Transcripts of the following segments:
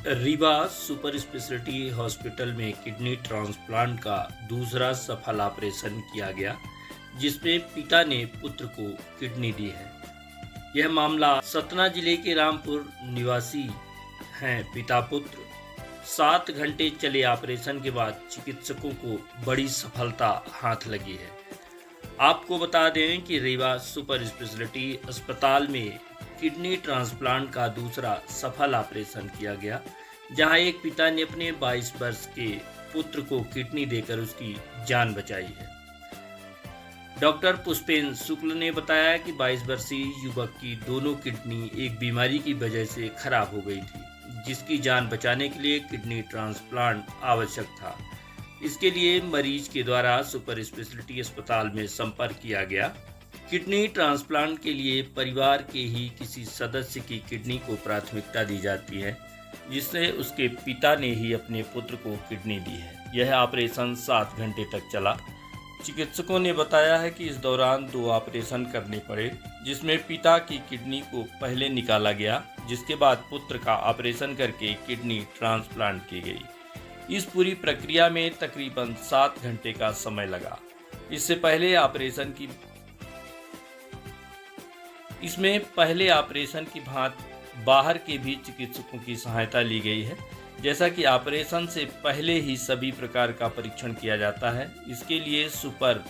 Rewa super speciality hospital में kidney transplant का दूसरा सफल ऑपरेशन किया गया, जिसमें पिता ने पुत्र को किडनी दी है। यह मामला सतना जिले के रामपुर निवासी हैं पिता पुत्र। 7 घंटे चले ऑपरेशन के बाद चिकित्सकों को बड़ी सफलता हाथ लगी है। आपको बता दें कि रीवा सुपर स्पेशलिटी अस्पताल में किडनी ट्रांसप्लांट का दूसरा सफल ऑपरेशन किया गया, जहां एक पिता ने अपने 22 वर्ष के पुत्र को किडनी देकर उसकी जान बचाई है। डॉक्टर पुष्पेंद्र शुक्ल ने बताया कि 22 वर्षीय युवक की दोनों किडनी एक बीमारी की वजह से खराब हो गई थी, जिसकी जान बचाने के लिए किडनी ट्रांसप्लांट आवश्यक था। इसके लिए मरीज के द्वारा सुपर स्पेशलिटी अस्पताल में संपर्क किया गया। किडनी ट्रांसप्लांट के लिए परिवार के ही किसी सदस्य की किडनी को प्राथमिकता दी जाती है, जिससे उसके पिता ने ही अपने पुत्र को किडनी दी है। यह ऑपरेशन 7 घंटे तक चला। चिकित्सकों ने बताया है कि इस दौरान 2 ऑपरेशन करने पड़े, जिसमें पिता की किडनी को पहले निकाला गया, जिसके बाद पुत्र का ऑपरेशन करके किडनी ट्रांसप्लांट की गई। इस पूरी प्रक्रिया में तकरीबन 7 घंटे का समय लगा। इसमें पहले ऑपरेशन की भांति बाहर के भी चिकित्सकों की सहायता ली गई है। जैसा कि ऑपरेशन से पहले ही सभी प्रकार का परीक्षण किया जाता है, इसके लिए सुपर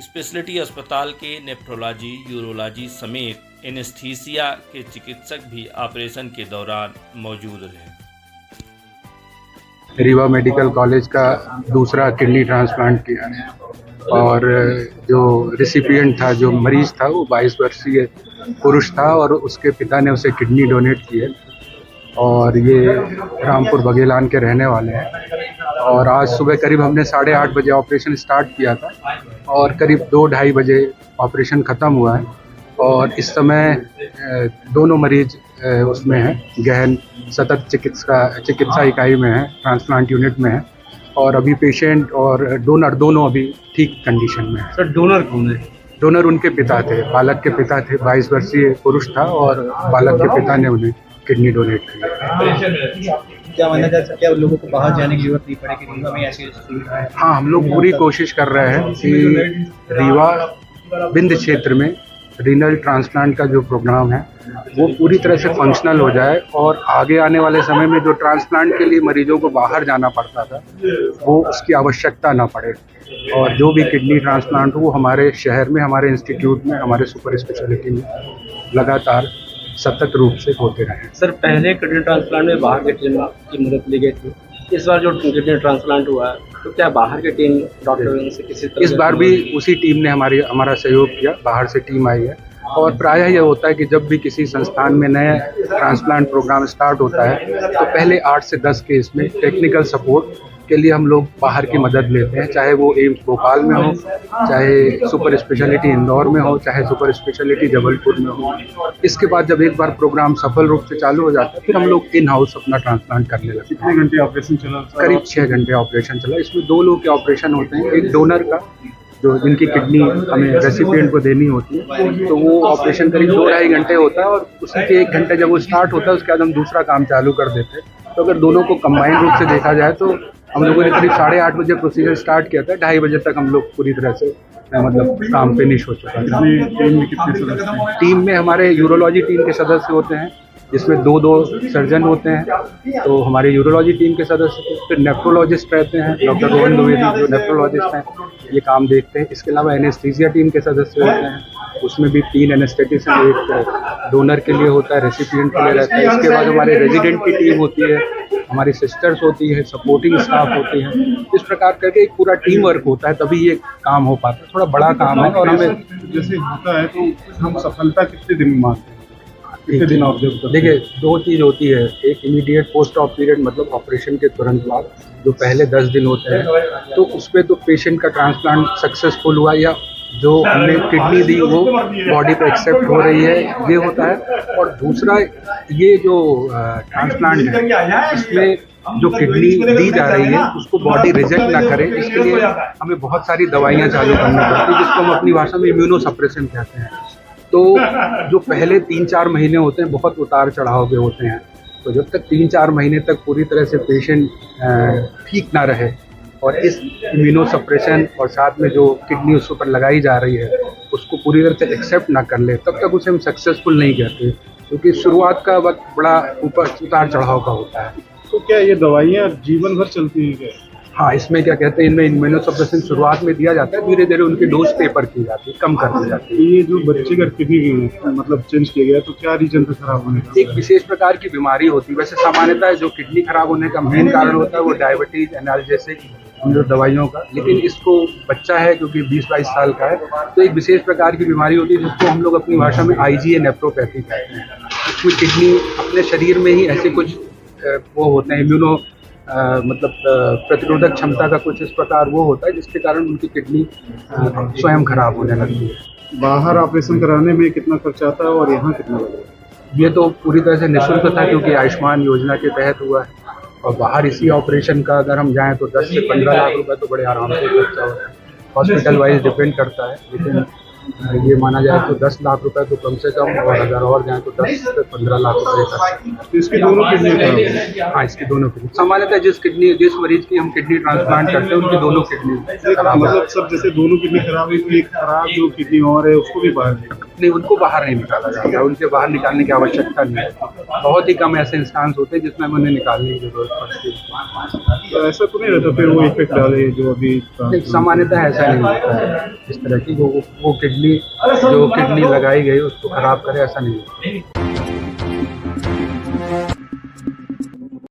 स्पेशलिटी अस्पताल के नेफ्रोलॉजी, यूरोलॉजी समेत एनेस्थीसिया के चिकित्सक भी ऑपरेशन के दौरान मौजूद रहे। रीवा मेडिकल कॉलेज का दूसरा किडनी ट्रांसप्लांट किया है और जो रेसिपिएंट था, जो मरीज था, वो 22 वर्षीय पुरुष था और उसके पिता ने उसे किडनी डोनेट की है और ये रामपुर बघेलान के रहने वाले हैं। और आज सुबह करीब हमने 8:30 बजे ऑपरेशन स्टार्ट किया था और करीब 2-2:30 बजे ऑपरेशन ख़त्म हुआ है और इस समय दोनों मरीज उसमें हैं, गहन सतत चिकित्सा इकाई में है, ट्रांसप्लांट यूनिट में है और अभी पेशेंट और डोनर दोनों अभी ठीक कंडीशन में है। सर, डोनर कौन है? डोनर उनके पिता थे, बालक के पिता थे। 22 वर्षीय पुरुष था और बालक के पिता ने उन्हें किडनी डोनेट की। क्या माना जा सकता है लोगों को बाहर जाने की जरूरत नहीं पड़ेगी रीवा में ऐसी सुविधा है? हाँ, हम लोग पूरी कोशिश कर रहे हैं कि रीवा विंध्य क्षेत्र में रीनल ट्रांसप्लांट का जो प्रोग्राम है वो पूरी तरह से फंक्शनल हो जाए और आगे आने वाले समय में जो ट्रांसप्लांट के लिए मरीजों को बाहर जाना पड़ता था वो उसकी आवश्यकता ना पड़े और जो भी किडनी ट्रांसप्लांट हो वो हमारे शहर में, हमारे इंस्टीट्यूट में, हमारे सुपर स्पेशलिटी में लगातार सतत रूप से होते रहे। सर, पहले किडनी ट्रांसप्लांट में बाहर के टीम की मदद ली गई थी, इस बार जो किडनी ट्रांसप्लांट हुआ है तो क्या बाहर के टीम डॉक्टरों से किसी तरह? इस बार भी उसी टीम ने हमारा सहयोग किया, बाहर से टीम आई है और प्रायः यह होता है कि जब भी किसी संस्थान में नया ट्रांसप्लांट प्रोग्राम स्टार्ट होता है तो पहले 8 से 10 केस में टेक्निकल सपोर्ट के लिए हम लोग बाहर की मदद लेते हैं, चाहे वो एम्स भोपाल में हो, चाहे सुपर स्पेशलिटी इंदौर में हो, चाहे सुपर स्पेशलिटी जबलपुर में हो। इसके बाद जब एक बार प्रोग्राम सफल रूप से चालू हो जाता है फिर हम लोग इन हाउस अपना ट्रांसप्लांट करने लगते हैं। कितने घंटे ऑपरेशन चला? करीब 6 घंटे ऑपरेशन चला। इसमें 2 लोग के ऑपरेशन होते हैं, एक डोनर का जो जिनकी किडनी हमें रेसिपिएंट को देनी होती है, तो वो ऑपरेशन करीब 2-2.5 घंटे होता है और उसी के 1 घंटे जब वो स्टार्ट होता है उसके बाद हम दूसरा काम चालू कर देते हैं। तो अगर दोनों को कंबाइंड रूप से देखा जाए तो हम लोगों ने करीब 8:30 बजे प्रोसीजर स्टार्ट किया था, 2:30 बजे तक हम लोग पूरी तरह से मतलब काम फिनिश हो चुका था। टीम में कितने सदस्य हैं? टीम में हमारे यूरोलॉजी टीम के सदस्य होते हैं, जिसमें 2 सर्जन होते हैं, तो हमारे यूरोलॉजी टीम के सदस्य थे। फिर नेफ्रोलॉजिस्ट रहते हैं, डॉक्टर रोहन द्विवेदी जो नेफ्रोलॉजिस्ट हैं, ये काम देखते हैं। इसके अलावा एनेस्थीसिया टीम के सदस्य होते हैं, उसमें भी 3 एनेस्थेटिशियन, एक डोनर के लिए होता है, रेसिपिएंट के लिए रहता है। इसके बाद हमारे रेजिडेंट की टीम होती है, हमारी सिस्टर्स होती है, सपोर्टिंग स्टाफ होती है। इस प्रकार करके एक पूरा टीम वर्क होता है, तभी ये काम हो पाता है। थोड़ा बड़ा काम है और हमें जैसे होता है तो हम सफलता कितने दिन में मानते हैं? कितने दिन ऑब्जर्व करते हैं? देखिए, 2 चीज़ होती है, एक इमीडिएट पोस्ट ऑप पीरियड मतलब ऑपरेशन के तुरंत बाद जो पहले 10 दिन होते हैं तो उस पर तो पेशेंट का ट्रांसप्लांट सक्सेसफुल हुआ या जो हमने किडनी दी वो बॉडी पे एक्सेप्ट हो रही है, ये होता है। और दूसरा ये जो ट्रांसप्लांट है इसमें जो किडनी दी जा रही है उसको बॉडी रिजेक्ट ना करे, इसके लिए हमें बहुत सारी दवाइयाँ चालू करनी पड़ती है, जिसको हम अपनी भाषा में इम्यूनो सप्रेशन कहते हैं। तो जो पहले 3-4 महीने होते हैं बहुत उतार चढ़ाव के होते हैं तो जब तक 3-4 महीने तक पूरी तरह से पेशेंट ठीक ना रहे और इस इम्यूनोसप्रेशन और साथ में जो किडनी उसके ऊपर लगाई जा रही है उसको पूरी तरह से एक्सेप्ट ना कर ले, तब तक उसे हम सक्सेसफुल नहीं कहते, क्योंकि शुरुआत का वक्त बड़ा उतार चढ़ाव का होता है। तो क्या ये दवाइयाँ जीवन भर चलती हैं क्या? हाँ, इसमें क्या कहते हैं, इनमें इम्यूनोसप्रेशन शुरुआत में दिया जाता है, धीरे धीरे उनकी डोज टेपर की जाती है, कम कर दी जाती है। ये जो बच्चे का किडनी मतलब चेंज किया गया, तो क्या रीजन था खराब होने का? एक विशेष प्रकार की बीमारी होती है। वैसे सामान्यतः जो किडनी खराब होने का मेन कारण होता है वो डायबिटीज, एनाल्जेसिक, उन जो दवाइयों का, लेकिन इसको बच्चा है क्योंकि 20-22 साल का है, तो एक विशेष प्रकार की बीमारी होती है जिसको हम लोग अपनी भाषा में IgA नेफ्रोपैथी कहते हैं। इसमें किडनी अपने शरीर में ही ऐसे कुछ वो होते हैं, इम्यूनो मतलब प्रतिरोधक क्षमता का कुछ इस प्रकार वो होता है जिसके कारण उनकी किडनी स्वयं खराब होने लगती है। बाहर ऑपरेशन कराने में कितना खर्चा आता है और यहाँ कितना लगेगा? ये तो पूरी तरह से निःशुल्क था क्योंकि आयुष्मान योजना के तहत हुआ है, और बाहर इसी ऑपरेशन का अगर हम जाएं तो 10 से 15 लाख रुपए तो बड़े आराम से खर्चा होता है। हॉस्पिटल वाइज डिपेंड करता है, लेकिन ये माना जाए तो 10 लाख रुपए तो कम से कम, और अगर और जाए तो 10 से 15 लाख रुपए का। तो इसकी दोनों किडनी खराब है? हाँ, इसकी दोनों किडनी सामान्यतः जिस मरीज की हम किडनी ट्रांसप्लांट करते हैं उनकी दोनों किडनी खराब है। मतलब सब जैसे दोनों किडनी खराब है, तो एक खराब जो किडनी और है उसको भी बाहर नहीं, उनको बाहर नहीं निकाला जाता, उनके बाहर निकालने की आवश्यकता नहीं है। बहुत ही कम ऐसे इंस्टांस होते हैं जिसमें हमें उन्हें निकालने की जरूरत पड़ती है। तो ऐसा तो नहीं रहता फिर वो इफेक्ट डाले जो अभी? सामान्यतः ऐसा नहीं होता है इस तरह की, वो किडनी जो किडनी लगाई गई उसको खराब करे, ऐसा नहीं होता।